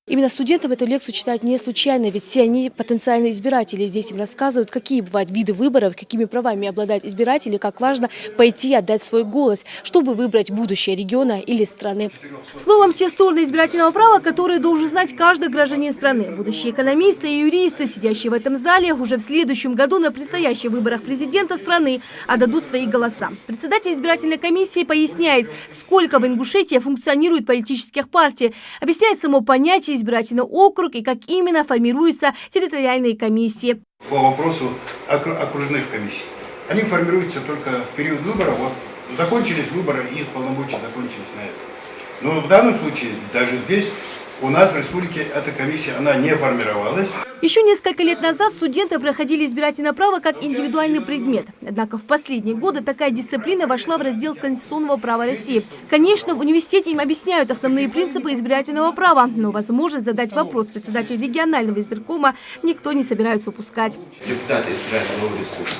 Именно студентам эту лекцию читают не случайно, ведь все они потенциальные избиратели. Здесь им рассказывают, какие бывают виды выборов, какими правами обладают избиратели, как важно пойти и отдать свой голос, чтобы выбрать будущее региона или страны. Словом, те стороны избирательного права, которые должен знать каждый гражданин страны. Будущие экономисты и юристы, сидящие в этом зале, уже в следующем году на предстоящих выборах президента страны отдадут свои голоса. Председатель избирательной комиссии поясняет, сколько в Ингушетии функционирует политических партий, объясняет само понятие избирательный округ и как именно формируются территориальные комиссии. По вопросу окружных комиссий. Они формируются только в период выборов. Вот закончились выборы, их полномочия закончились на этом. Но в данном случае, даже здесь, у нас в республике эта комиссия, она не формировалась. Еще несколько лет назад студенты проходили избирательное право как индивидуальный предмет. Однако в последние годы такая дисциплина вошла в раздел конституционного права России. Конечно, в университете им объясняют основные принципы избирательного права, но возможность задать вопрос председателю регионального избиркома никто не собирается упускать. Депутаты избирают новую республику.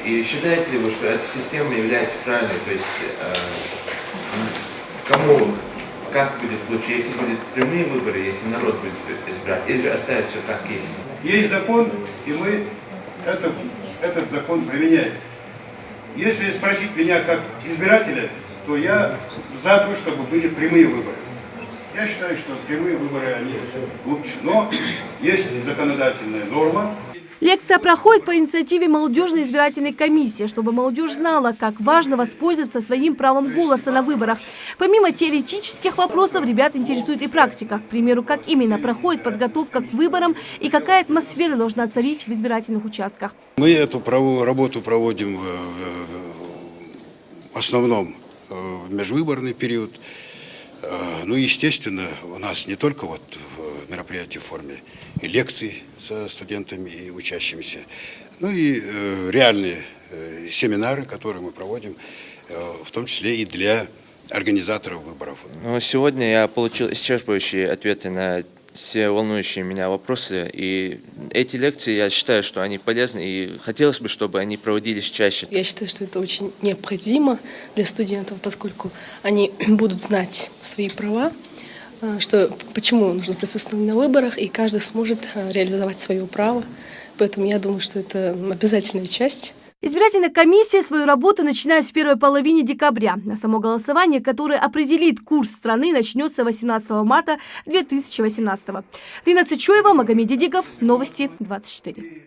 И считаете ли вы, что эта система является правильной? То есть кому, как будет лучше, если будут прямые выборы, если народ будет избирать, или же оставить все как есть? Есть закон, и мы этот закон применяем. Если спросить меня как избирателя, то я за то, чтобы были прямые выборы. Я считаю, что прямые выборы они лучше, но есть законодательная норма. Лекция проходит по инициативе молодежной избирательной комиссии, чтобы молодежь знала, как важно воспользоваться своим правом голоса на выборах. Помимо теоретических вопросов, ребят интересует и практика. К примеру, как именно проходит подготовка к выборам и какая атмосфера должна царить в избирательных участках. Мы эту работу проводим в основном в межвыборный период. Ну, естественно, у нас не только мероприятия в форме и лекций со студентами и учащимися, но и реальные семинары, которые мы проводим, в том числе и для организаторов выборов. Ну, сегодня я получил исчерпывающие ответы на все волнующие меня вопросы, и эти лекции, я считаю, что они полезны, и хотелось бы, чтобы они проводились чаще. Я считаю, что это очень необходимо для студентов, поскольку они будут знать свои права, почему нужно присутствовать на выборах, и каждый сможет реализовать свое право. Поэтому я думаю, что это обязательная часть. Избирательная комиссия свою работу начинает в первой половине декабря. На само голосование, которое определит курс страны, начнется 18 марта 2018. Рина Цичоева, Магомед Дидиков, Новости 24.